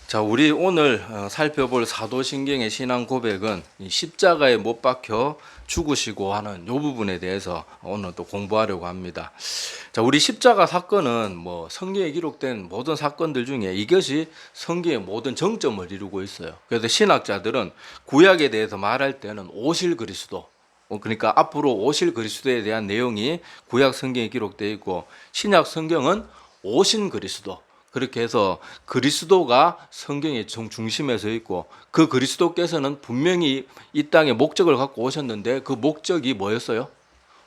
자, 우리 오늘 살펴볼 사도신경의 신앙 고백은 이 십자가에 못 박혀 죽으시고 하는 이 부분에 대해서 오늘 또 공부하려고 합니다. 자, 우리 십자가 사건은 뭐 성경에 기록된 모든 사건들 중에 이것이 성경의 모든 정점을 이루고 있어요. 그래서 신학자들은 구약에 대해서 말할 때는 오실 그리스도, 그러니까 앞으로 오실 그리스도에 대한 내용이 구약 성경에 기록되어 있고, 신약 성경은 오신 그리스도, 그렇게 해서 그리스도가 성경의 중심에 서 있고, 그 그리스도께서는 분명히 이 땅에 목적을 갖고 오셨는데 그 목적이 뭐였어요?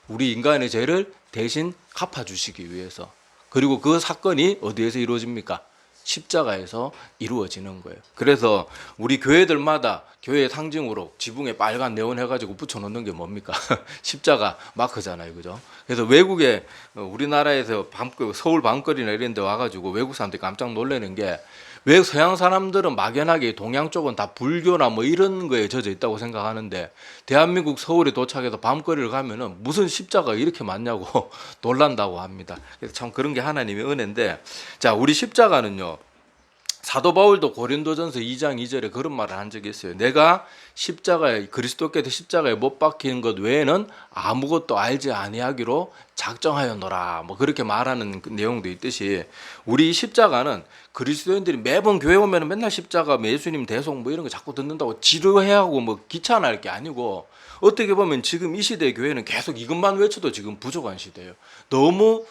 우리 인간의 죄를 대신 갚아주시기 위해서. 그리고 그 사건이 어디에서 이루어집니까? 십자가에서 이루어지는 거예요. 그래서 우리 교회들마다 교회 상징으로 지붕에 빨간 네온 해가지고 붙여놓는 게 뭡니까? 십자가 마크잖아요, 그죠? 그래서 외국에 우리나라에서 서울 밤거리나 이런 데 와가지고 외국 사람들이 깜짝 놀라는 게, 왜 서양 사람들은 막연하게 동양 쪽은 다 불교나 뭐 이런 거에 젖어 있다고 생각하는데, 대한민국 서울에 도착해서 밤거리를 가면은 무슨 십자가 이렇게 많냐고 놀란다고 합니다. 그래서 참 그런 게 하나님의 은혜인데, 자, 우리 십자가는요, 사도 바울도 고린도전서 2장 2절에 그런 말을 한 적이 있어요. 내가 십자가에, 그리스도께서 십자가에 못 박히는 것 외에는 아무것도 알지 아니하기로 작정하였노라, 뭐 그렇게 말하는 그 내용도 있듯이, 우리 십자가는 그리스도인들이 매번 교회 오면 맨날 십자가, 예수님 대속 뭐 이런 거 자꾸 듣는다고 지루해하고 뭐 귀찮아할 게 아니고, 어떻게 보면 지금 이 시대 교회는 계속 이것만 외쳐도 지금 부족한 시대예요. 너무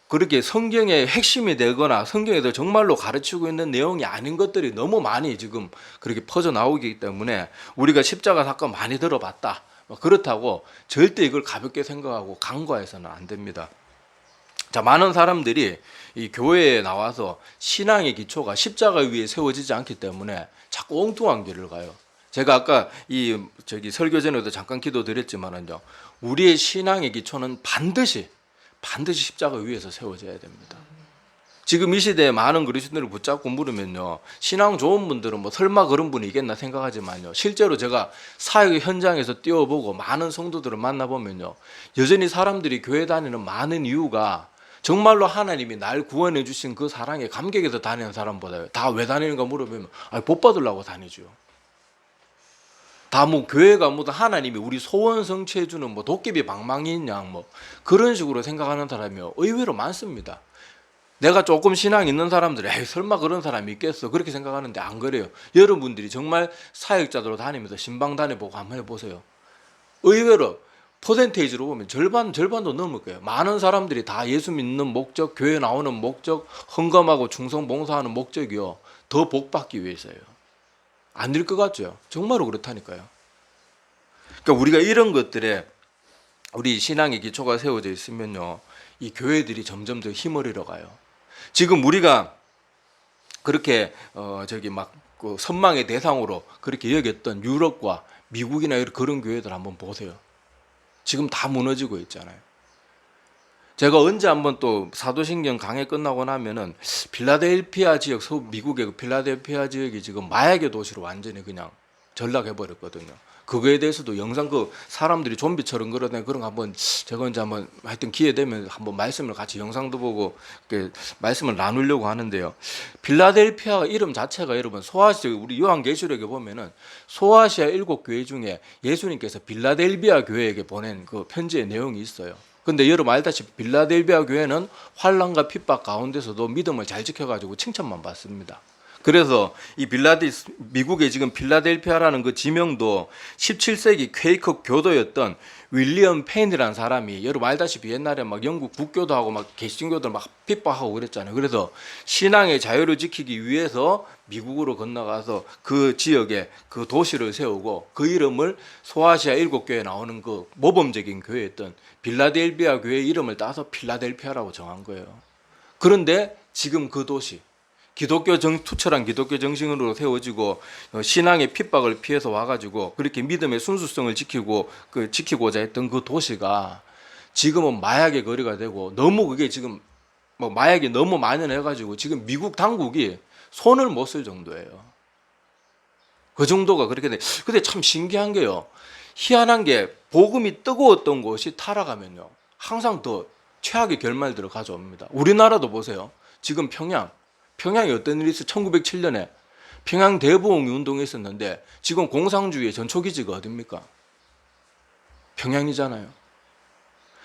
그렇게 성경의 핵심이 되거나 성경에서 정말로 가르치고 있는 내용이 아닌 것들이 너무 많이 지금 그렇게 퍼져 나오기 때문에, 우리가 십자가 사건 많이 들어봤다, 그렇다고 절대 이걸 가볍게 생각하고 간과해서는 안 됩니다. 자, 많은 사람들이 이 교회에 나와서 신앙의 기초가 십자가 위에 세워지지 않기 때문에 자꾸 엉뚱한 길을 가요. 제가 아까 설교 전에도 잠깐 기도드렸지만은요, 우리의 신앙의 기초는 반드시 십자가 위에서 세워져야 됩니다. 지금 이 시대에 많은 그리스도인을 붙잡고 물으면요, 신앙 좋은 분들은 뭐 설마 그런 분이 있겠나 생각하지만요, 실제로 제가 사역 현장에서 뛰어보고 많은 성도들을 만나보면요, 여전히 사람들이 교회 다니는 많은 이유가 정말로 하나님이 날 구원해 주신 그 사랑에 감격해서 다니는 사람보다요, 다 왜 다니는가 물어보면 복 받으려고 다니죠. 다 뭐 교회가 뭐 하나님이 우리 소원 성취해 주는 뭐 도깨비 방망이인 양 뭐 그런 식으로 생각하는 사람이 의외로 많습니다. 내가 조금 신앙 있는 사람들이 에이 설마 그런 사람이 있겠어 그렇게 생각하는데 안 그래요. 여러분들이 정말 사역자들로 다니면서 신방 다녀보고 한번 해보세요. 의외로 퍼센테이지로 보면 절반도 넘을 거예요. 많은 사람들이 다 예수 믿는 목적, 교회 나오는 목적, 헌금하고 충성 봉사하는 목적이요, 더 복 받기 위해서예요. 안 될 것 같죠? 정말로 그렇다니까요. 그러니까 우리가 이런 것들에 우리 신앙의 기초가 세워져 있으면요, 이 교회들이 점점 더 힘을 잃어가요. 지금 우리가 그렇게 그 선망의 대상으로 그렇게 여겼던 유럽과 미국이나 이런 그런 교회들 한번 보세요. 지금 다 무너지고 있잖아요. 제가 언제 한번 또 사도신경 강의 끝나고 나면은 필라델피아 지역, 미국의 그 필라델피아 지역이 지금 마약의 도시로 완전히 그냥 전락해 버렸거든요. 그거에 대해서도 영상, 그 사람들이 좀비처럼 그러네, 그런 거 한번 제가 이제 한번 하여튼 기회 되면 한번 말씀을 같이 영상도 보고 이렇게 말씀을 나누려고 하는데요. 필라델피아 이름 자체가 여러분 소아시아, 우리 요한계시록에 보면은 소아시아 7교회 중에 예수님께서 필라델비아 교회에게 보낸 그 편지의 내용이 있어요. 근데 여러분 알다시피 빌라델비아 교회는 환난과 핍박 가운데서도 믿음을 잘 지켜가지고 칭찬만 받습니다. 그래서 이 미국의 지금 필라델피아라는 그 지명도 17세기 퀘이커 교도였던 윌리엄 페인이라는 사람이, 여러분 알다시피 옛날에 막 영국 국교도 하고 막 개신교들 막 핍박하고 그랬잖아요. 그래서 신앙의 자유를 지키기 위해서 미국으로 건너가서 그 지역에 그 도시를 세우고 그 이름을 소아시아 7교회에 나오는 그 모범적인 교회였던 빌라델비아 교회 이름을 따서 필라델피아라고 정한 거예요. 그런데 지금 그 도시, 투철한 기독교 정신으로 세워지고 신앙의 핍박을 피해서 와가지고 그렇게 믿음의 순수성을 지키고자 했던 그 도시가 지금은 마약의 거리가 되고, 너무 그게 지금 뭐 마약이 너무 만연해가지고 지금 미국 당국이 손을 못 쓸 정도예요. 그 정도가 그렇게 돼. 근데 참 신기한 게요, 희한한 게 복음이 뜨거웠던 곳이 타락하면요, 항상 더 최악의 결말들을 가져옵니다. 우리나라도 보세요. 지금 평양이 어떤 일이 있어? 1907년에 평양 대부흥 운동이 있었는데 지금 공산주의의 전초기지가 어딥니까? 평양이잖아요.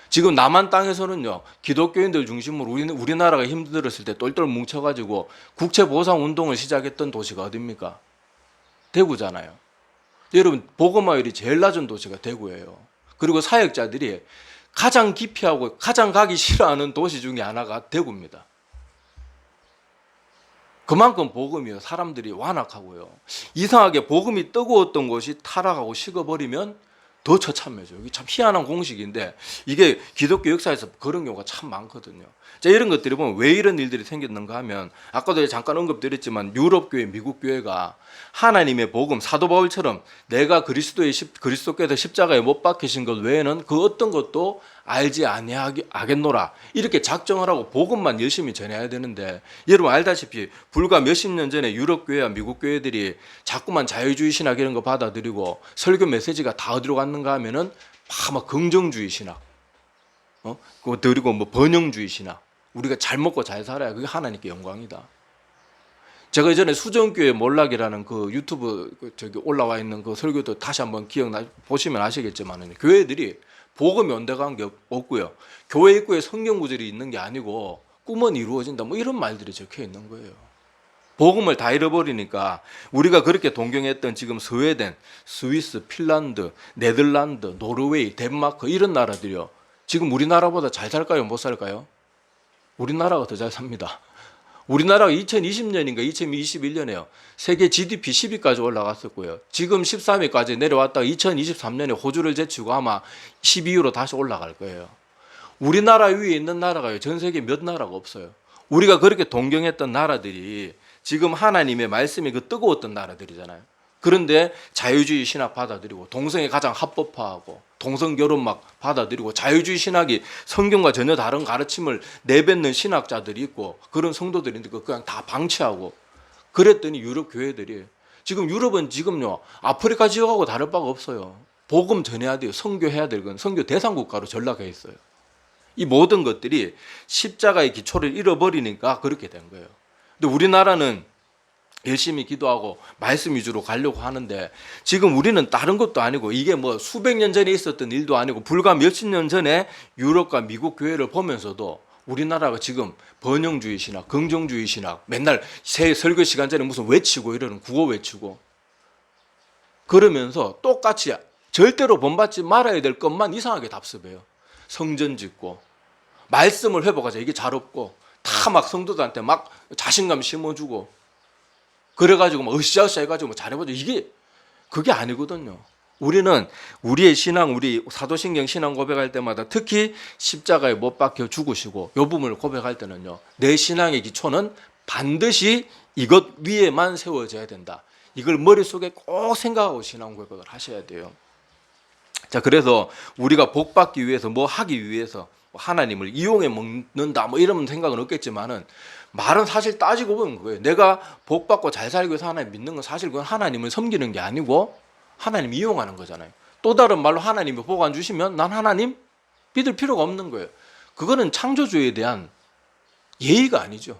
지금 남한 땅에서는요, 기독교인들 중심으로 우리나라가 힘들었을 때 똘똘 뭉쳐가지고 국채보상 운동을 시작했던 도시가 어딥니까? 대구잖아요. 여러분, 복음화율이 제일 낮은 도시가 대구예요. 그리고 사역자들이 가장 기피하고 가장 가기 싫어하는 도시 중에 하나가 대구입니다. 그만큼 복음이요, 사람들이 완악하고요. 이상하게 복음이 뜨거웠던 곳이 타락하고 식어버리면 더 처참해져요. 이게 참 희한한 공식인데 이게 기독교 역사에서 그런 경우가 참 많거든요. 자, 이런 것들이 보면 왜 이런 일들이 생겼는가 하면 아까도 잠깐 언급드렸지만 유럽 교회, 미국 교회가 하나님의 복음, 사도 바울처럼 내가 그리스도께서 십자가에 못 박히신 것 외에는 그 어떤 것도 알지 아니하겠노라 이렇게 작정을 하고 복음만 열심히 전해야 되는데, 여러분 알다시피 불과 몇십 년 전에 유럽 교회와 미국 교회들이 자꾸만 자유주의 신학 이런 거 받아들이고 설교 메시지가 다 어디로 갔는가 하면은 막 긍정주의 신학, 그리고 뭐 번영주의 신학, 우리가 잘 먹고 잘 살아야 그게 하나님께 영광이다. 제가 예전에 수정교회 몰락이라는 그 유튜브 올라와 있는 그 설교도 다시 한번 보시면 아시겠지만, 교회들이 복음이 온데간 게 없고요, 교회 입구에 성경 구절이 있는 게 아니고 꿈은 이루어진다 뭐 이런 말들이 적혀 있는 거예요. 복음을 다 잃어버리니까 우리가 그렇게 동경했던 지금 스웨덴, 스위스, 핀란드, 네덜란드, 노르웨이, 덴마크 이런 나라들이요, 지금 우리나라보다 잘 살까요? 못 살까요? 우리나라가 더 잘 삽니다. 우리나라가 2020년인가 2021년에요. 세계 GDP 10위까지 올라갔었고요. 지금 13위까지 내려왔다가 2023년에 호주를 제치고 아마 12위로 다시 올라갈 거예요. 우리나라 위에 있는 나라가 전 세계 몇 나라가 없어요. 우리가 그렇게 동경했던 나라들이 지금 하나님의 말씀이 그 뜨거웠던 나라들이잖아요. 그런데 자유주의 신학 받아들이고 동성애 가장 합법화하고 동성결혼 막 받아들이고 자유주의 신학이 성경과 전혀 다른 가르침을 내뱉는 신학자들이 있고 그런 성도들인데 그냥 다 방치하고 그랬더니 유럽 교회들이 지금 유럽은 지금요 아프리카 지역하고 다를 바가 없어요. 복음 전해야 돼요. 선교해야 될 건 선교 대상국가로 전락해 있어요. 이 모든 것들이 십자가의 기초를 잃어버리니까 그렇게 된 거예요. 근데 우리나라는 열심히 기도하고 말씀 위주로 가려고 하는데 지금 우리는 다른 것도 아니고 이게 뭐 수백 년 전에 있었던 일도 아니고 불과 몇십 년 전에 유럽과 미국 교회를 보면서도 우리나라가 지금 번영주의 신학, 긍정주의 신학 맨날 새 설교 시간 전에 무슨 외치고 이러는 구호 외치고 그러면서 똑같이 절대로 본받지 말아야 될 것만 이상하게 답습해요. 성전 짓고 말씀을 회복하자 이게 잘 없고 다 막 성도들한테 막 자신감 심어주고 그래가지고 막 으쌰으쌰 해가지고 뭐 잘해보자 이게 그게 아니거든요. 우리는 우리의 신앙, 우리 사도신경 신앙 고백할 때마다 특히 십자가에 못 박혀 죽으시고 이 부분을 고백할 때는요, 내 신앙의 기초는 반드시 이것 위에만 세워져야 된다. 이걸 머릿속에 꼭 생각하고 신앙 고백을 하셔야 돼요. 자, 그래서 우리가 복 받기 위해서 뭐 하기 위해서 하나님을 이용해 먹는다 뭐 이런 생각은 없겠지만은 말은 사실 따지고 보면 거예요. 내가 복 받고 잘 살기 위해서 하나님 믿는 건 사실 그건 하나님을 섬기는 게 아니고 하나님 이용하는 거잖아요. 또 다른 말로 하나님이 복 안 주시면 난 하나님 믿을 필요가 없는 거예요. 그거는 창조주에 대한 예의가 아니죠.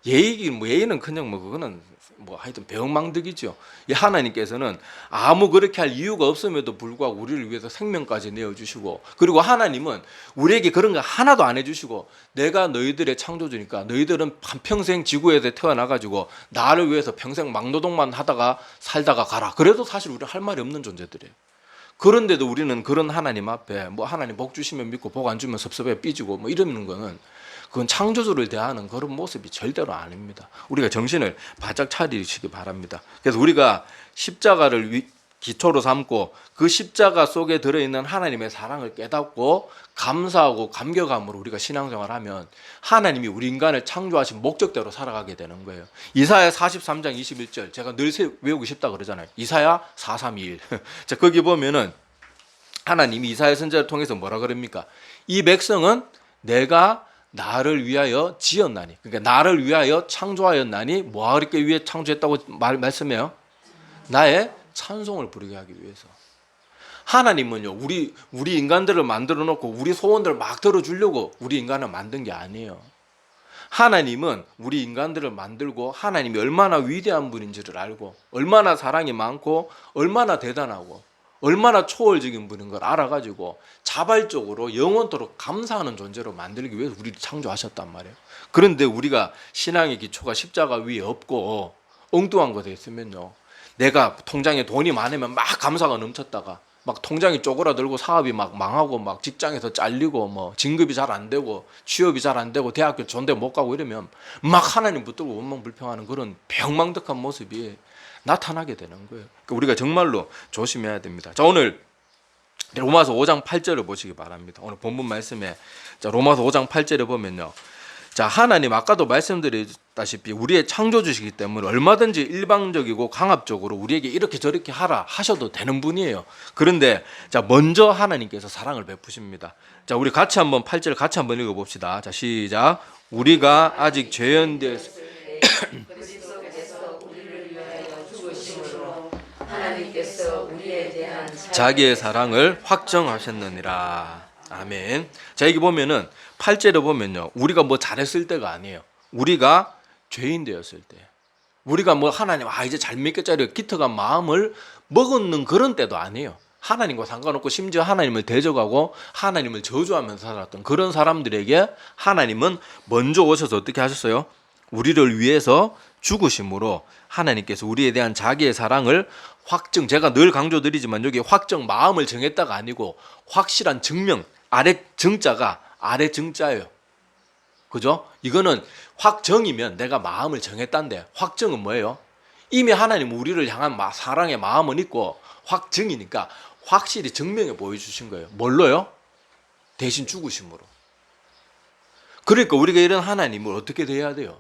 예의는 그냥 뭐 그거는 뭐 하여튼 배엉망덕이죠. 이 하나님께서는 아무 그렇게 할 이유가 없음에도 불구하고 우리를 위해서 생명까지 내어주시고 그리고 하나님은 우리에게 그런 거 하나도 안 해주시고 내가 너희들의 창조주니까 너희들은 한평생 지구에서 태어나가지고 나를 위해서 평생 막노동만 하다가 살다가 가라. 그래도 사실 우리는 할 말이 없는 존재들이에요. 그런데도 우리는 그런 하나님 앞에 뭐 하나님 복 주시면 믿고 복 안 주면 섭섭해 삐지고 뭐 이러는 거는 그건 창조주를 대하는 그런 모습이 절대로 아닙니다. 우리가 정신을 바짝 차리시기 바랍니다. 그래서 우리가 십자가를 기초로 삼고 그 십자가 속에 들어있는 하나님의 사랑을 깨닫고 감사하고 감격함으로 우리가 신앙생활하면 하나님이 우리 인간을 창조하신 목적대로 살아가게 되는 거예요. 이사야 43장 21절 제가 늘 외우고 싶다 그러잖아요. 이사야 4321 자, 거기 보면은 하나님이 이사야 선지자를 통해서 뭐라 그럽니까? 이 백성은 내가 나를 위하여 지었나니, 그러니까 나를 위하여 창조하였나니 뭐가 그렇게 위해 창조했다고 말씀해요? 나의 찬송을 부르게 하기 위해서. 하나님은요 우리 인간들을 만들어 놓고 우리 소원들을 막 들어주려고 우리 인간을 만든 게 아니에요. 하나님은 우리 인간들을 만들고 하나님이 얼마나 위대한 분인지를 알고 얼마나 사랑이 많고 얼마나 대단하고 얼마나 초월적인 분인 걸 알아가지고 자발적으로 영원토록 감사하는 존재로 만들기 위해서 우리를 창조하셨단 말이에요. 그런데 우리가 신앙의 기초가 십자가 위에 없고 엉뚱한 것에 있으면요, 내가 통장에 돈이 많으면 막 감사가 넘쳤다가 막 통장이 쪼그라들고 사업이 막 망하고 막 직장에서 잘리고 뭐 진급이 잘 안 되고 취업이 잘 안 되고 대학교 좋은 데 못 가고 이러면 막 하나님 붙들고 원망불평하는 그런 배영망덕한 모습이 나타나게 되는 거예요. 그러니까 우리가 정말로 조심해야 됩니다. 자, 오늘 로마서 5장 8절을 보시기 바랍니다. 오늘 본문 말씀에 자, 로마서 5장 8절에 보면요, 자, 하나님 아까도 말씀드렸다시피 우리의 창조주시기 때문에 얼마든지 일방적이고 강압적으로 우리에게 이렇게 저렇게 하라 하셔도 되는 분이에요. 그런데 자, 먼저 하나님께서 사랑을 베푸십니다. 자, 우리 같이 한번 8절 같이 한번 읽어봅시다. 자, 시작. 우리가 아직 죄연되었을 하나님께서 우리에 대한 자기의 사랑을 확정하셨느니라. 아멘. 자, 여기 보면은 8절에 보면요, 우리가 뭐 잘했을 때가 아니에요. 우리가 죄인 되었을 때, 우리가 뭐 하나님 이제 잘 믿겠자 기특한 마음을 먹었는 그런 때도 아니에요. 하나님과 상관없고 심지어 하나님을 대적하고 하나님을 저주하면서 살았던 그런 사람들에게 하나님은 먼저 오셔서 어떻게 하셨어요? 우리를 위해서 죽으심으로 하나님께서 우리에 대한 자기의 사랑을 확정, 제가 늘 강조드리지만 여기 확정 마음을 정했다가 아니고 확실한 증명, 아래 정자가 아래 정자예요. 그죠? 이거는 확정이면 내가 마음을 정했다는데 확정은 뭐예요? 이미 하나님 우리를 향한 사랑의 마음은 있고 확정이니까 확실히 증명해 보여주신 거예요. 뭘로요? 대신 죽으심으로. 그러니까 우리가 이런 하나님을 어떻게 대해야 돼요?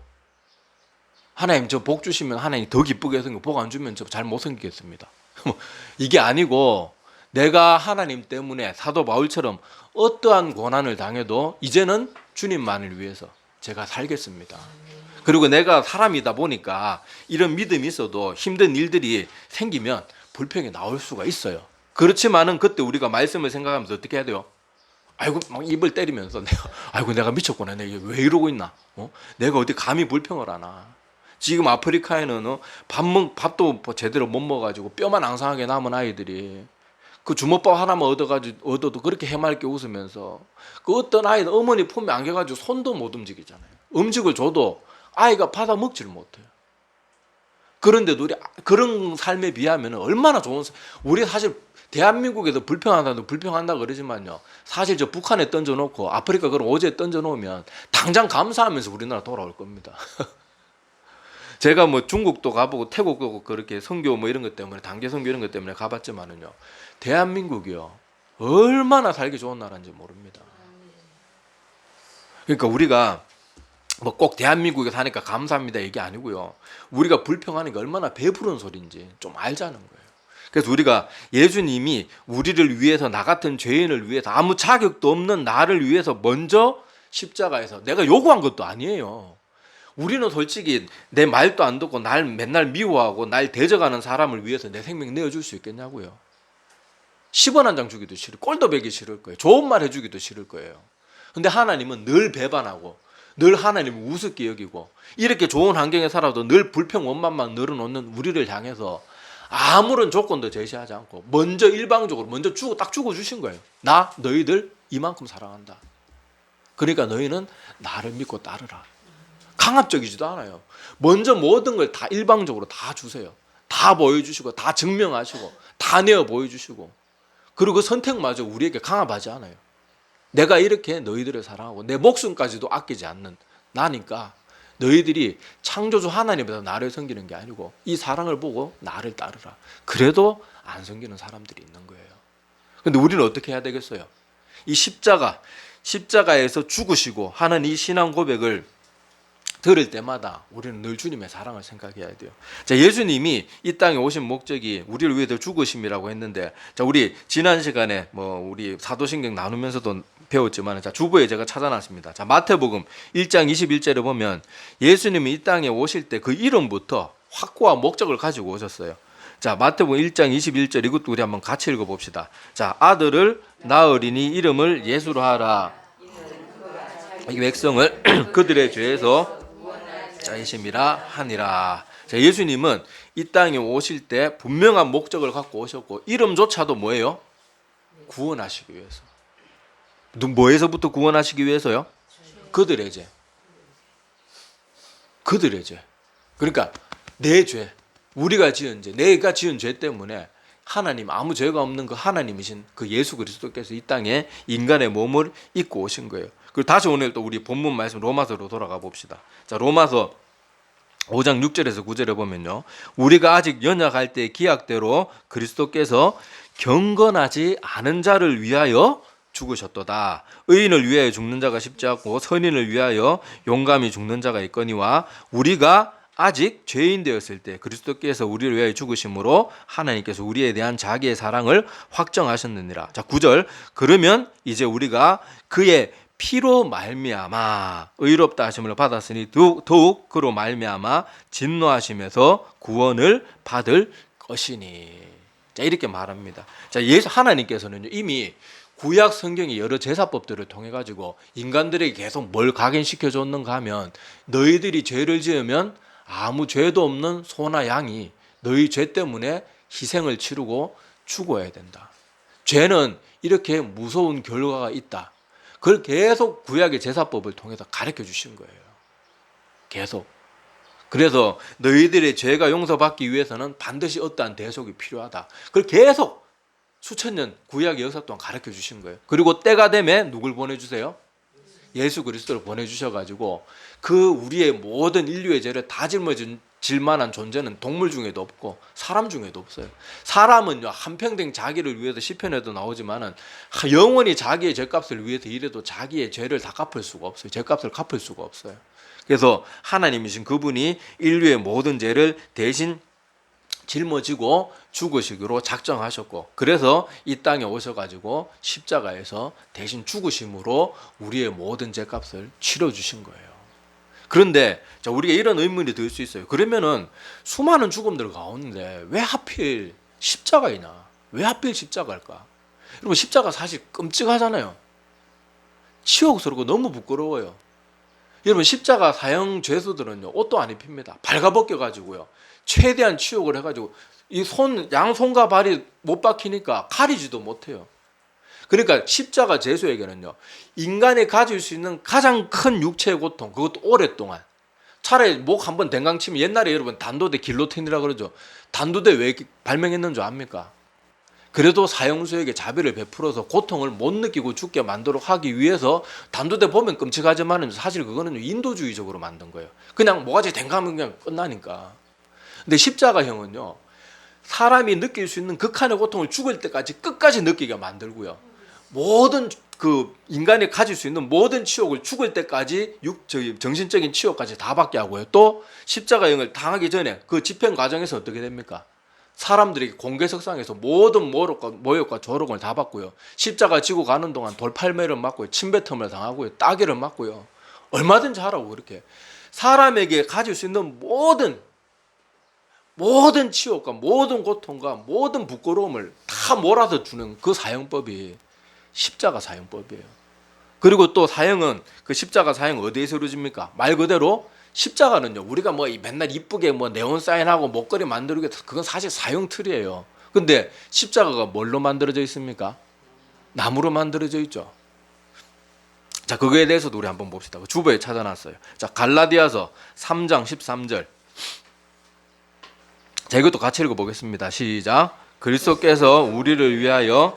하나님 저 복 주시면 하나님 더 기쁘게 생기고 복 안 주면 저 잘 못 생기겠습니다. 이게 아니고 내가 하나님 때문에 사도 바울처럼 어떠한 고난을 당해도 이제는 주님만을 위해서 제가 살겠습니다. 그리고 내가 사람이다 보니까 이런 믿음이 있어도 힘든 일들이 생기면 불평이 나올 수가 있어요. 그렇지만은 그때 우리가 말씀을 생각하면서 어떻게 해야 돼요? 아이고 막 입을 때리면서 내가 미쳤구나. 내가 왜 이러고 있나? 내가 어디 감히 불평을 하나? 지금 아프리카에는 밥도 제대로 못 먹어가지고 뼈만 앙상하게 남은 아이들이 그 주먹밥 하나만 얻어도 그렇게 해맑게 웃으면서 그 어떤 아이는 어머니 품에 안겨가지고 손도 못 움직이잖아요. 음식을 줘도 아이가 받아 먹지를 못해요. 그런데도 우리 그런 삶에 비하면 얼마나 좋은, 우리 사실 대한민국에서 불평한다 그러지만요, 사실 저 북한에 던져놓고 아프리카 그런 오지에 던져놓으면 당장 감사하면서 우리나라 돌아올 겁니다. 제가 뭐 중국도 가보고 태국도 그렇게 선교 뭐 이런 것 때문에 단계 선교 이런 것 때문에 가봤지만은요, 대한민국이요 얼마나 살기 좋은 나라인지 모릅니다. 그러니까 우리가 뭐 꼭 대한민국에 사니까 감사합니다 이게 아니고요, 우리가 불평하는 게 얼마나 배부른 소리인지 좀 알자는 거예요. 그래서 우리가 예수님이 우리를 위해서, 나 같은 죄인을 위해서, 아무 자격도 없는 나를 위해서 먼저 십자가에서, 내가 요구한 것도 아니에요. 우리는 솔직히 내 말도 안 듣고 날 맨날 미워하고 날 대적하는 사람을 위해서 내 생명 내어줄 수 있겠냐고요. 10원 한 장 주기도 싫고 꼴도 배기 싫을 거예요. 좋은 말 해주기도 싫을 거예요. 근데 하나님은 늘 배반하고 늘 하나님을 우습게 여기고 이렇게 좋은 환경에 살아도 늘 불평 원만만 늘어놓는 우리를 향해서 아무런 조건도 제시하지 않고 먼저 일방적으로 먼저 딱 죽어주신 거예요. 나 너희들 이만큼 사랑한다. 그러니까 너희는 나를 믿고 따르라. 강압적이지도 않아요. 먼저 모든 걸 다 일방적으로 다 주세요. 다 보여주시고 다 증명하시고 다 내어 보여주시고, 그리고 그 선택마저 우리에게 강압하지 않아요. 내가 이렇게 너희들을 사랑하고 내 목숨까지도 아끼지 않는 나니까 너희들이 창조주 하나님보다 나를 섬기는 게 아니고 이 사랑을 보고 나를 따르라. 그래도 안 섬기는 사람들이 있는 거예요. 그런데 우리는 어떻게 해야 되겠어요? 이 십자가에서 죽으시고 하는 이 신앙 고백을 들을 때마다 우리는 늘 주님의 사랑을 생각해야 돼요. 자, 예수님이 이 땅에 오신 목적이 우리를 위해서 죽으심이라고 했는데, 자, 우리 지난 시간에 우리 사도신경 나누면서도 배웠지만, 자, 주보에 제가 찾아놨습니다. 자, 마태복음 1장 21절에 보면 예수님이 이 땅에 오실 때 그 이름부터 확고한 목적을 가지고 오셨어요. 자, 마태복음 1장 21절 이것도 우리 한번 같이 읽어봅시다. 자, 아들을 낳으리니 이름을 예수로 하라. 이 백성을 그들의 죄에서 자이심이라 하니라. 자, 예수님은 이 땅에 오실 때 분명한 목적을 갖고 오셨고 이름조차도 뭐예요? 구원하시기 위해서. 뭐에서부터 구원하시기 위해서요? 그들의 죄. 그들의 죄. 그러니까 내 죄, 우리가 지은 죄, 내가 지은 죄 때문에 하나님, 아무 죄가 없는 그 하나님이신 그 예수 그리스도께서 이 땅에 인간의 몸을 입고 오신 거예요. 그리고 다시 오늘 또 우리 본문 말씀 로마서로 돌아가 봅시다. 자, 로마서 5장 6절에서 9절에 보면요, 우리가 아직 연약할 때 기약대로 그리스도께서 경건하지 않은 자를 위하여 죽으셨도다. 의인을 위하여 죽는 자가 쉽지 않고 선인을 위하여 용감히 죽는 자가 있거니와 우리가 아직 죄인 되었을 때 그리스도께서 우리를 위하여 죽으심으로 하나님께서 우리에 대한 자기의 사랑을 확정하셨느니라. 자, 9절. 그러면 이제 우리가 그의 피로 말미암아 의롭다 하심을 받았으니 더욱 그로 말미암아 진노하심에서 구원을 받을 것이니. 자, 이렇게 말합니다. 자, 하나님께서는 이미 구약 성경의 여러 제사법들을 통해 가지고 인간들에게 계속 뭘 각인시켜 줬는가 하면, 너희들이 죄를 지으면 아무 죄도 없는 소나 양이 너희 죄 때문에 희생을 치르고 죽어야 된다. 죄는 이렇게 무서운 결과가 있다. 그걸 계속 구약의 제사법을 통해서 가르쳐 주신 거예요. 계속. 그래서 너희들의 죄가 용서받기 위해서는 반드시 어떠한 대속이 필요하다. 그걸 계속 수천 년 구약의 역사 동안 가르쳐 주신 거예요. 그리고 때가 되면 누굴 보내주세요? 예수 그리스도를 보내주셔가지고 그 우리의 모든 인류의 죄를 다 짊어질 만한 존재는 동물 중에도 없고 사람 중에도 없어요. 사람은요, 한평생 자기를 위해서 시편에도 나오지만은 영원히 자기의 죄값을 위해서 일해도 자기의 죄를 다 갚을 수가 없어요. 죄값을 갚을 수가 없어요. 그래서 하나님이신 그분이 인류의 모든 죄를 대신 짊어지고 죽으시기로 작정하셨고, 그래서 이 땅에 오셔가지고 십자가에서 대신 죽으심으로 우리의 모든 죄값을 치러주신 거예요. 그런데 자, 우리가 이런 의문이 들 수 있어요. 그러면은 수많은 죽음들 가운데 왜 하필 십자가이나, 왜 하필 십자가일까? 여러분, 십자가 사실 끔찍하잖아요. 치욕스럽고 너무 부끄러워요. 여러분, 십자가 사형 죄수들은요, 옷도 안 입힙니다. 발가벗겨 가지고요, 최대한 치욕을 해가지고 이 양손과 발이 못 박히니까 가리지도 못해요. 그러니까 십자가 죄수에게는요, 인간이 가질 수 있는 가장 큰 육체의 고통, 그것도 오랫동안. 차라리 목 한번 댕강 치면, 옛날에 여러분 단도대 길로틴이라 그러죠. 단도대 왜 발명했는 줄 압니까? 그래도 사형수에게 자비를 베풀어서 고통을 못 느끼고 죽게 만들도록 하기 위해서. 단도대 보면 끔찍하지만 사실 그거는 인도주의적으로 만든 거예요. 그냥 뭐가지 댕강하면 그냥 끝나니까. 근데 십자가형은요, 사람이 느낄 수 있는 극한의 고통을 죽을 때까지 끝까지 느끼게 만들고요, 모든 그 인간이 가질 수 있는 모든 치욕을 죽을 때까지 정신적인 치욕까지 다 받게 하고요. 또 십자가형을 당하기 전에 그 집행 과정에서 어떻게 됩니까? 사람들이 공개석상에서 모든 모욕과 조롱을 다 받고요, 십자가 지고 가는 동안 돌팔매를 맞고요, 침뱉음을 당하고요, 따귀를 맞고요, 얼마든지 하라고. 그렇게 사람에게 가질 수 있는 모든 치욕과 모든 고통과 모든 부끄러움을 다 몰아서 주는 그 사형법이 십자가 사형법이에요. 그리고 또 사형은, 그 십자가 사형 어디에서 이루어집니까? 말 그대로 십자가는요, 우리가 뭐 맨날 이쁘게 뭐 네온 사인하고 목걸이 만들고, 그건 사실 사형 틀이에요. 근데 십자가가 뭘로 만들어져 있습니까? 나무로 만들어져 있죠. 자, 그거에 대해서도 우리 한번 봅시다. 주보에 찾아놨어요. 자, 갈라디아서 3장 13절. 자, 이것도 같이 읽어보겠습니다. 시작. 그리스도께서 우리를 위하여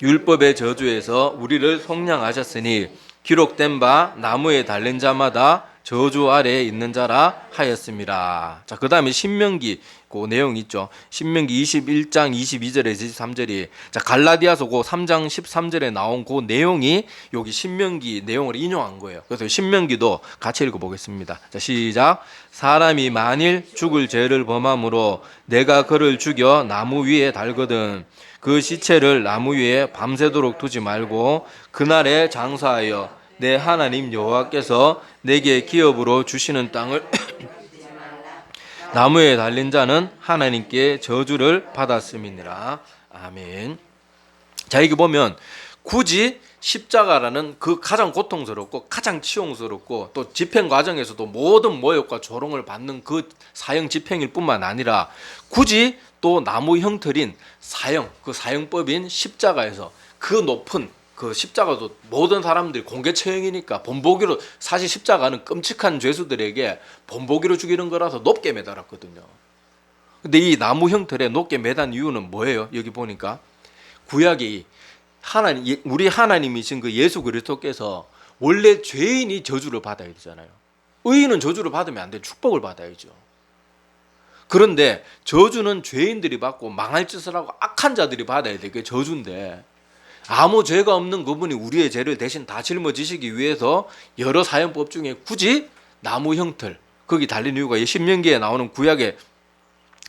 율법의 저주에서 우리를 속량하셨으니 기록된 바 나무에 달린 자마다 저주 아래에 있는 자라 하였습니다. 자, 그 다음에 신명기 그 내용 있죠. 신명기 21장 22절에서 23절이, 자, 갈라디아서 그 3장 13절에 나온 그 내용이 여기 신명기 내용을 인용한 거예요. 그래서 신명기도 같이 읽어보겠습니다. 자, 시작. 사람이 만일 죽을 죄를 범함으로 내가 그를 죽여 나무 위에 달거든 그 시체를 나무 위에 밤새도록 두지 말고 그날에 장사하여 내 하나님 여호와께서 내게 기업으로 주시는 땅을 나무에 달린 자는 하나님께 저주를 받았음이니라. 아멘. 자, 이게 보면 굳이 십자가라는 그 가장 고통스럽고 가장 치욕스럽고 또 집행 과정에서도 모든 모욕과 조롱을 받는 그 사형 집행일 뿐만 아니라 굳이 또 나무 형틀인 사형, 그 사형법인 십자가에서 그 높은 그 십자가도 모든 사람들이 공개 처형이니까 본보기로, 사실 십자가는 끔찍한 죄수들에게 본보기로 죽이는 거라서 높게 매달았거든요. 근데 이 나무 형틀에 높게 매단 이유는 뭐예요? 여기 보니까 구약이 하나님, 우리 하나님이신 그 예수 그리스도께서 원래 죄인이 저주를 받아야 되잖아요. 의인은 저주를 받으면 안 돼. 축복을 받아야죠. 그런데 저주는 죄인들이 받고 망할 짓을 하고 악한 자들이 받아야 돼. 그게 저주인데 아무 죄가 없는 그분이 우리의 죄를 대신 다 짊어지시기 위해서 여러 사형법 중에 굳이 나무 형틀, 거기 달린 이유가 이 신명기에 나오는 구약의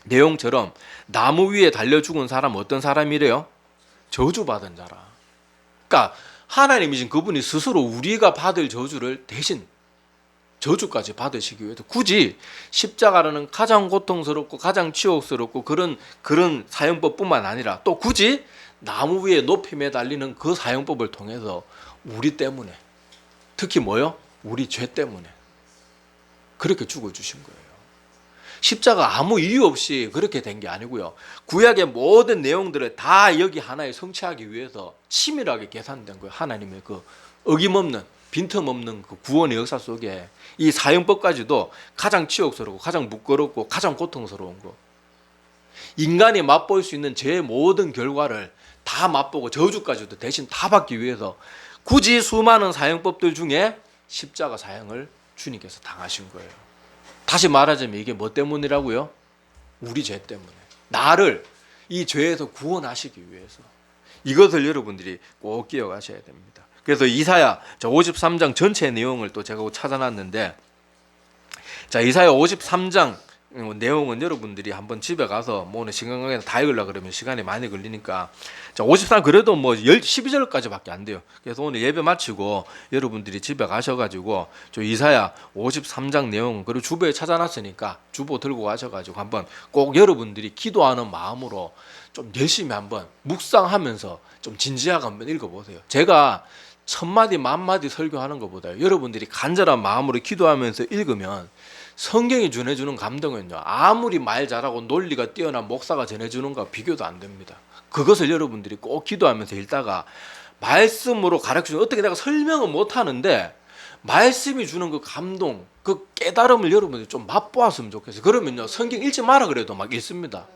내용처럼 나무 위에 달려 죽은 사람 어떤 사람이래요? 저주받은 자라. 그러니까 하나님이신 그분이 스스로 우리가 받을 저주를 대신 저주까지 받으시기 위해서 굳이 십자가라는 가장 고통스럽고 가장 치욕스럽고 그런 사형법뿐만 아니라 또 굳이 나무 위에 높이 매달리는 그 사형법을 통해서 우리 때문에, 특히 뭐요? 우리 죄 때문에 그렇게 죽어주신 거예요. 십자가 아무 이유 없이 그렇게 된 게 아니고요. 구약의 모든 내용들을 다 여기 하나에 성취하기 위해서 치밀하게 계산된 거예요. 하나님의 그 어김없는, 빈틈없는 그 구원의 역사 속에 이 사형법까지도 가장 치욕스럽고 가장 부끄럽고 가장 고통스러운 거, 인간이 맛볼 수 있는 죄의 모든 결과를 다 맛보고 저주까지도 대신 다 받기 위해서 굳이 수많은 사형법들 중에 십자가 사형을 주님께서 당하신 거예요. 다시 말하자면 이게 뭐 때문이라고요? 우리 죄 때문에. 나를 이 죄에서 구원하시기 위해서. 이것을 여러분들이 꼭 기억하셔야 됩니다. 그래서 이사야 53장 전체 내용을 또 제가 찾아놨는데, 자, 이사야 53장 내용은 여러분들이 한번 집에 가서 뭐 오늘 시간 관계상 다 읽으려고 그러면 시간이 많이 걸리니까, 자, 53 그래도 뭐 12절까지밖에 안 돼요. 그래서 오늘 예배 마치고 여러분들이 집에 가셔가지고 저 이사야 53장 내용, 그리고 주보에 찾아놨으니까 주보 들고 가셔가지고 한번 꼭 여러분들이 기도하는 마음으로 좀 열심히 한번 묵상하면서 좀 진지하게 한번 읽어보세요. 제가 1000마디 만마디 설교하는 것보다 여러분들이 간절한 마음으로 기도하면서 읽으면 성경이 전해주는 감동은요, 아무리 말 잘하고 논리가 뛰어난 목사가 전해주는 것과 비교도 안 됩니다. 그것을 여러분들이 꼭 기도하면서 읽다가 말씀으로 가르쳐주는, 어떻게 내가 설명은 못하는데 말씀이 주는 그 감동, 그 깨달음을 여러분들이 좀 맛보았으면 좋겠어요. 그러면요, 성경 읽지 마라 그래도 막 읽습니다.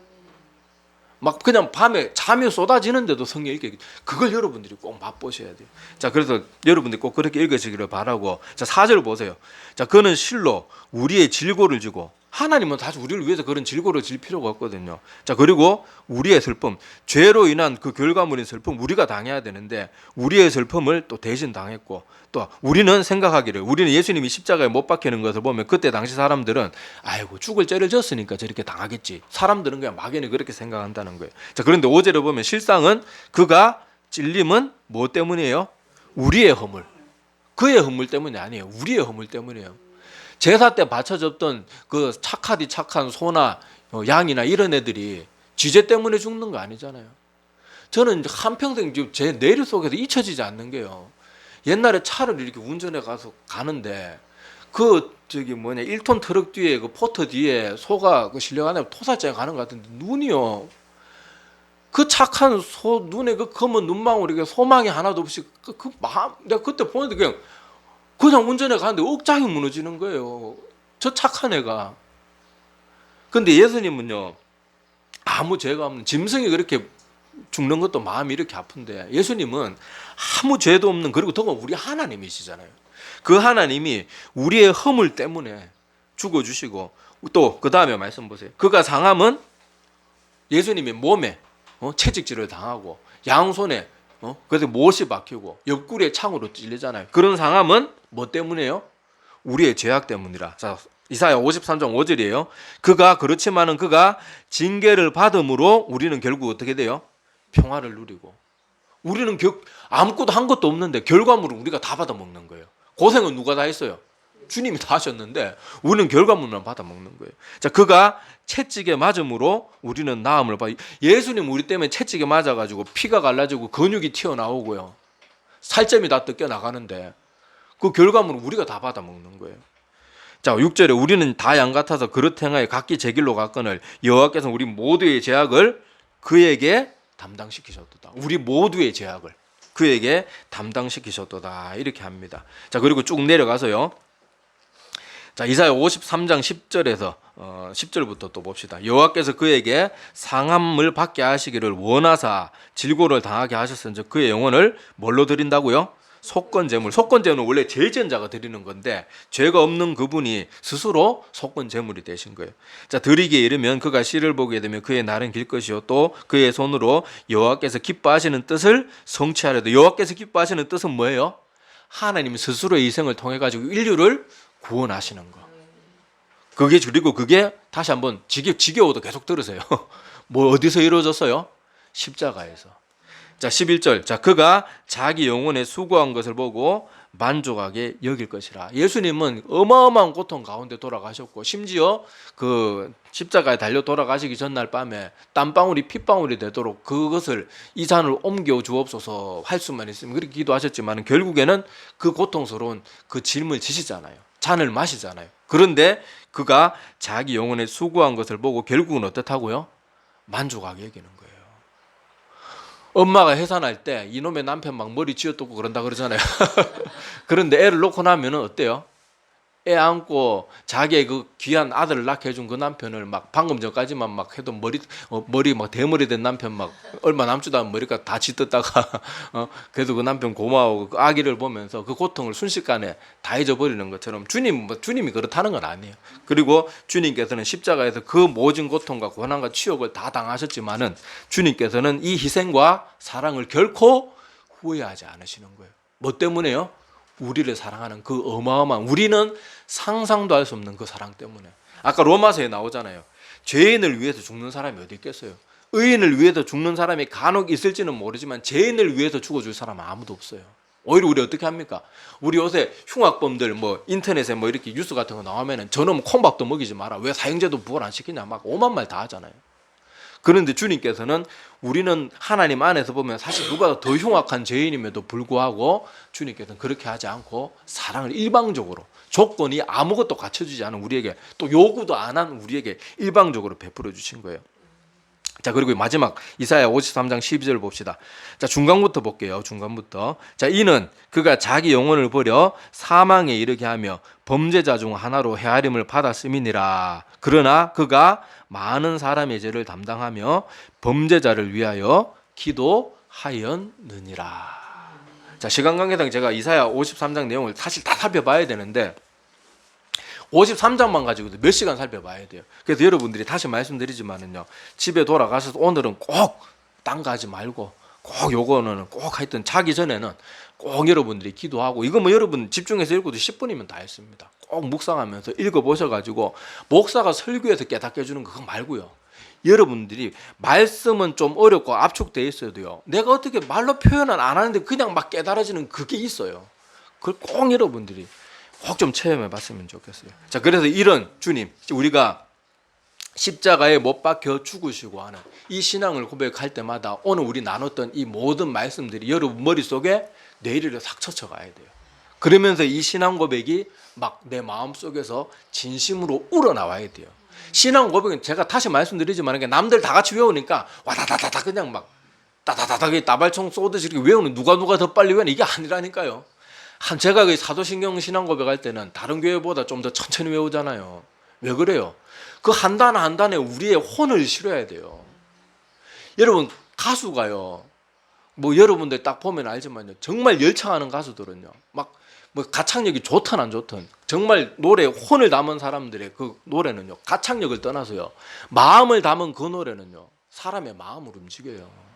막 그냥 밤에 잠이 쏟아지는데도 성경 읽기, 그걸 여러분들이 꼭 맛보셔야 돼요. 자, 그래서 여러분들이 꼭 그렇게 읽으시기를 바라고. 자, 4절 보세요. 자, 그는 실로 우리의 질고를 지고, 하나님은 사실 우리를 위해서 그런 질고를 질 필요가 없거든요. 자, 그리고 우리의 슬픔, 죄로 인한 그 결과물인 슬픔 우리가 당해야 되는데 우리의 슬픔을 또 대신 당했고, 또 우리는 생각하기를, 우리는 예수님이 십자가에 못 박히는 것을 보면 그때 당시 사람들은 아이고 죽을 죄를 졌으니까 저렇게 당하겠지, 사람들은 그냥 막연히 그렇게 생각한다는 거예요. 자, 그런데 5절에 보면 실상은 그가 찔림은 뭐 때문이에요? 우리의 허물, 그의 허물 때문이 아니에요. 우리의 허물 때문이에요. 제사 때 바쳐졌던 그 착하디 착한 소나 양이나 이런 애들이 쥐죄 때문에 죽는 거 아니잖아요. 저는 한평생 제 뇌리 속에서 잊혀지지 않는 게요, 옛날에 차를 이렇게 운전해 가서 가는데 그 1톤 트럭 뒤에 그 포터 뒤에 소가 그 실려 안에 토사장에 가는 것 같은데 눈이요, 그 착한 소 눈에 그 검은 눈망울이 소망이 하나도 없이 내가 그때 보는데 그냥 운전해 가는데 억장이 무너지는 거예요. 저 착한 애가. 근데 예수님은요, 아무 죄가 없는 짐승이 그렇게 죽는 것도 마음이 이렇게 아픈데 예수님은 아무 죄도 없는, 그리고 더구나 우리 하나님이시잖아요. 그 하나님이 우리의 허물 때문에 죽어주시고, 또 그 다음에 말씀 보세요. 그가 상함은 예수님의 몸에 채찍질을 당하고 양손에 그래서 못이 박히고 옆구리에 창으로 찔리잖아요. 그런 상함은 뭐 때문이에요? 우리의 죄악 때문이라. 자, 이사야 53장 5절이에요. 그가 그렇지만은 그가 징계를 받음으로 우리는 결국 어떻게 돼요? 평화를 누리고. 우리는 아무것도 한 것도 없는데 결과물은 우리가 다 받아먹는 거예요. 고생은 누가 다 했어요? 주님이 다 하셨는데 우리는 결과물만 받아먹는 거예요. 자, 그가 채찍에 맞음으로 우리는 나음을 받. 예수님 우리 때문에 채찍에 맞아가지고 피가 갈라지고 근육이 튀어나오고요. 살점이 다 뜯겨 나가는데 그 결과물은 우리가 다 받아 먹는 거예요. 자, 6절에 우리는 다 양 같아서 그릇 행하여 각기 제 길로 갔거늘 여호와께서 우리 모두의 죄악을 그에게 담당시키셨도다. 우리 모두의 죄악을 그에게 담당시키셨도다. 이렇게 합니다. 자, 그리고 쭉 내려가서요. 자, 이사야 53장 10절에서 10절부터 또 봅시다. 여호와께서 그에게 상함을 받게 하시기를 원하사 질고를 당하게 하셨은즉 그의 영혼을 뭘로 드린다고요? 속건제물. 속건제물은 원래 제전자가 드리는 건데 죄가 없는 그분이 스스로 속건제물이 되신 거예요. 자, 드리기에 이르면 그가 씨를 보게 되면 그의 날은 길 것이요 또 그의 손으로 여호와께서 기뻐하시는 뜻을 성취하려도. 여호와께서 기뻐하시는 뜻은 뭐예요? 하나님 스스로의 희생을 통해 가지고 인류를 구원하시는 거. 그게 줄이고 그게 다시 한번 지겨워도 계속 들으세요. 뭐 어디서 이루어졌어요? 십자가에서. 자, 11절. 자, 그가 자기 영혼에 수고한 것을 보고 만족하게 여길 것이라. 예수님은 어마어마한 고통 가운데 돌아가셨고 심지어 그 십자가에 달려 돌아가시기 전날 밤에 땀방울이 핏방울이 되도록 그것을 이 잔을 옮겨 주옵소서 할 수만 있으면 그렇게 기도하셨지만 결국에는 그 고통스러운 그 짐을 지시잖아요. 잔을 마시잖아요. 그런데 그가 자기 영혼에 수고한 것을 보고 결국은 어떻다고요? 만족하게 여기는 거예요. 엄마가 해산할 때 이놈의 남편 막 머리 쥐어뜯고 그런다 그러잖아요. 그런데 애를 놓고 나면은 어때요? 애 안고 자기의 그 귀한 아들을 낳게 해준 그 남편을 막 방금 전까지만 막 해도 머리 막 대머리 된 남편 막 얼마 남지도 않은 머리가 다 짙었다가 그래도 그 남편 고마워 그 아기를 보면서 그 고통을 순식간에 다 잊어버리는 것처럼 주님이 그렇다는 건 아니에요. 그리고 주님께서는 십자가에서 그 모진 고통과 고난과 치욕을 다 당하셨지만은 주님께서는 이 희생과 사랑을 결코 후회하지 않으시는 거예요. 뭐 때문에요? 우리를 사랑하는 그 어마어마한, 우리는 상상도 할 수 없는 그 사랑 때문에. 아까 로마서에 나오잖아요. 죄인을 위해서 죽는 사람이 어디 있겠어요? 의인을 위해서 죽는 사람이 간혹 있을지는 모르지만 죄인을 위해서 죽어줄 사람은 아무도 없어요. 오히려 우리 어떻게 합니까? 우리 요새 흉악범들 뭐 인터넷에 뭐 이렇게 뉴스 같은 거 나오면은 저놈 콩밥도 먹이지 마라. 왜 사형제도 부활 안 시키냐 막 오만 말 다 하잖아요. 그런데 주님께서는 우리는 하나님 안에서 보면 사실 누가 더 흉악한 죄인임에도 불구하고 주님께서는 그렇게 하지 않고 사랑을 일방적으로 조건이 아무것도 갖춰주지 않은 우리에게 또 요구도 안 한 우리에게 일방적으로 베풀어 주신 거예요. 자, 그리고 마지막 이사야 53장 12절 봅시다. 자, 중간부터 볼게요. 중간부터. 자, 이는 그가 자기 영혼을 버려 사망에 이르게 하며 범죄자 중 하나로 헤아림을 받았음이니라. 그러나 그가 많은 사람의 죄를 담당하며 범죄자를 위하여 기도하였느니라. 자, 시간 관계상 제가 이사야 53장 내용을 사실 다 살펴봐야 되는데 53장만 가지고도 몇 시간 살펴봐야 돼요. 그래서 여러분들이 다시 말씀드리지만은요, 집에 돌아가셔서 오늘은 꼭 딴 거 하지 말고 꼭 요거는 꼭 하여튼 자기 전에는 꼭 여러분들이 기도하고, 이거 뭐 여러분 집중해서 읽어도 10분이면 다 했습니다. 꼭 묵상하면서 읽어보셔가지고 목사가 설교에서 깨닫게 해주는 거 그거 말고요, 여러분들이 말씀은 좀 어렵고 압축되어 있어도요, 내가 어떻게 말로 표현은 안 하는데 그냥 막 깨달아지는 그게 있어요. 그걸 꼭 여러분들이 꼭 좀 체험해 봤으면 좋겠어요. 자, 그래서 이런 주님, 우리가 십자가에 못 박혀 죽으시고 하는 이 신앙을 고백할 때마다 오늘 우리 나눴던 이 모든 말씀들이 여러분 머릿속에 뇌리를 싹 쳐쳐가야 돼요. 그러면서 이 신앙 고백이 막 내 마음속에서 진심으로 우러나와야 돼요. 신앙 고백은 제가 다시 말씀드리지만 남들 다 같이 외우니까 와다다다다 그냥 막 따다다다 따발총 쏘듯이 이렇게 외우는, 누가 더 빨리 외우는 이게 아니라니까요. 제가 그 사도신경 신앙 고백할 때는 다른 교회보다 좀 더 천천히 외우잖아요. 왜 그래요? 그 한 단 한 단에 우리의 혼을 실어야 돼요. 여러분 가수가요, 뭐 여러분들 딱 보면 알지만요, 정말 열창하는 가수들은요, 막 뭐 가창력이 좋든 안 좋든 정말 노래에 혼을 담은 사람들의 그 노래는요, 가창력을 떠나서요, 마음을 담은 그 노래는요 사람의 마음을 움직여요.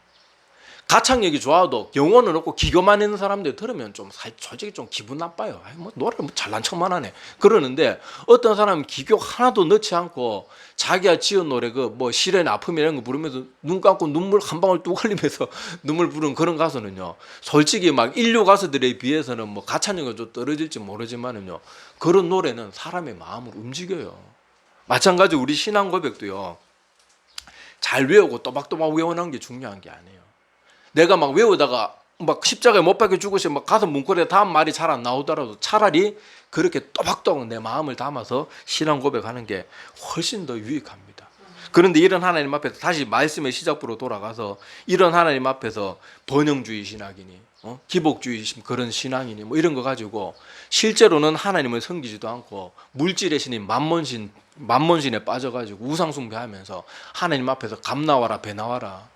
가창력이 좋아도 영혼은 없고 기교만 있는 사람들 들으면 좀 솔직히 좀 기분 나빠요. 뭐 노래 뭐 잘난 척만 하네 그러는데, 어떤 사람은 기교 하나도 넣지 않고 자기가 지은 노래 그 뭐 시련의 아픔 이런 거 부르면서 눈 감고 눈물 한 방울 뚝 흘리면서 눈물 부르는 그런 가수는요, 솔직히 막 인류 가수들에 비해서는 뭐 가창력은 좀 떨어질지 모르지만은요, 그런 노래는 사람의 마음을 움직여요. 마찬가지로 우리 신앙 고백도요, 잘 외우고 또박또박 외워놓은 게 중요한 게 아니에요. 내가 막 외우다가 막 십자가에 못 박혀 죽으시면 막 가슴 뭉클해 다음 말이 잘 안 나오더라도 차라리 그렇게 또박또박 내 마음을 담아서 신앙 고백하는 게 훨씬 더 유익합니다. 그런데 이런 하나님 앞에서 다시 말씀의 시작부로 돌아가서 이런 하나님 앞에서 번영주의 신학이니 기복주의 그런 신앙이니 뭐 이런 거 가지고 실제로는 하나님을 섬기지도 않고 물질의 신인 만몬신에 빠져가지고 우상숭배하면서 하나님 앞에서 감 나와라 배 나와라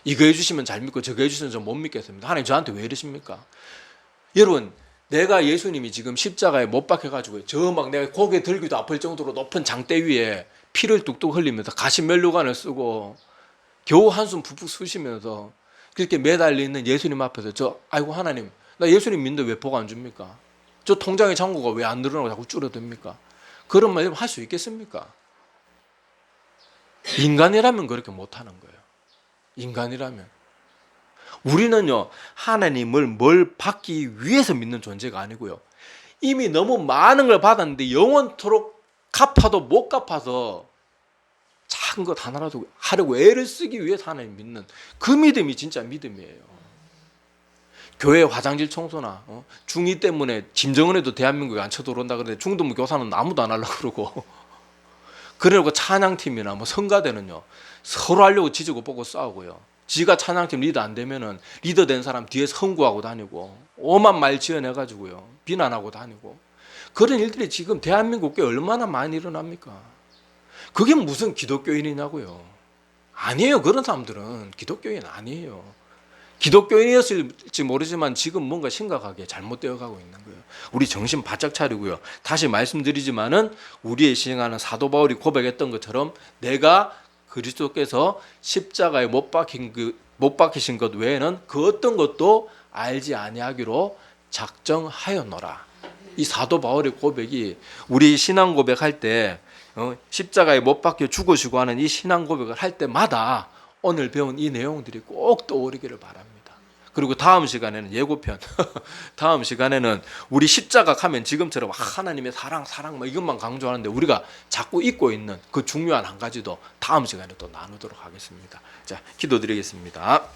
이거 해주시면 잘 믿고 저거 해주시면 저 못 믿겠습니다. 하나님 저한테 왜 이러십니까? 여러분 내가 예수님이 지금 십자가에 못 박혀가지고 저 막 내가 고개 들기도 아플 정도로 높은 장대 위에 피를 뚝뚝 흘리면서 가시면류관을 쓰고 겨우 한숨 푹푹 쉬시면서 그렇게 매달려 있는 예수님 앞에서 아이고 하나님 나 예수님 믿는데 왜 복 안 줍니까? 저 통장의 잔고가 왜 안 늘어나고 자꾸 줄어듭니까? 그런 말 할 수 있겠습니까? 인간이라면 그렇게 못하는 거예요. 인간이라면 우리는요 하나님을 뭘 받기 위해서 믿는 존재가 아니고요 이미 너무 많은 걸 받았는데 영원토록 갚아도 못 갚아서 작은 것 하나라도 하려고 애를 쓰기 위해서 하나님 믿는 그 믿음이 진짜 믿음이에요. 교회 화장실 청소나 중2 때문에 김정은에도 대한민국에 안 쳐들어온다 그러는데 중등부 교사는 아무도 안 하려고 그러고 그러고 찬양팀이나 뭐 성가대는요 서로 하려고 지지고 보고 싸우고요. 지가 찬양팀 리더 안 되면은 리더 된 사람 뒤에서 흥구하고 다니고 오만 말 지어내가지고요 비난하고 다니고 그런 일들이 지금 대한민국에 얼마나 많이 일어납니까? 그게 무슨 기독교인이냐고요. 아니에요. 그런 사람들은 기독교인 아니에요. 기독교인이었을지 모르지만 지금 뭔가 심각하게 잘못되어 가고 있는 거예요. 우리 정신 바짝 차리고요. 다시 말씀드리지만은 우리의 시행하는 사도 바울이 고백했던 것처럼 내가 그리스도께서 십자가에 못 박히신 것 외에는 그 어떤 것도 알지 아니하기로 작정하였노라. 이 사도 바울의 고백이 우리 신앙 고백할 때 십자가에 못 박혀 죽으시고 하는 이 신앙 고백을 할 때마다 오늘 배운 이 내용들이 꼭 떠오르기를 바랍니다. 그리고 다음 시간에는 예고편 다음 시간에는 우리 십자가 하면 지금처럼 하나님의 사랑 뭐 이것만 강조하는데 우리가 자꾸 잊고 있는 그 중요한 한 가지도 다음 시간에 또 나누도록 하겠습니다. 자, 기도드리겠습니다.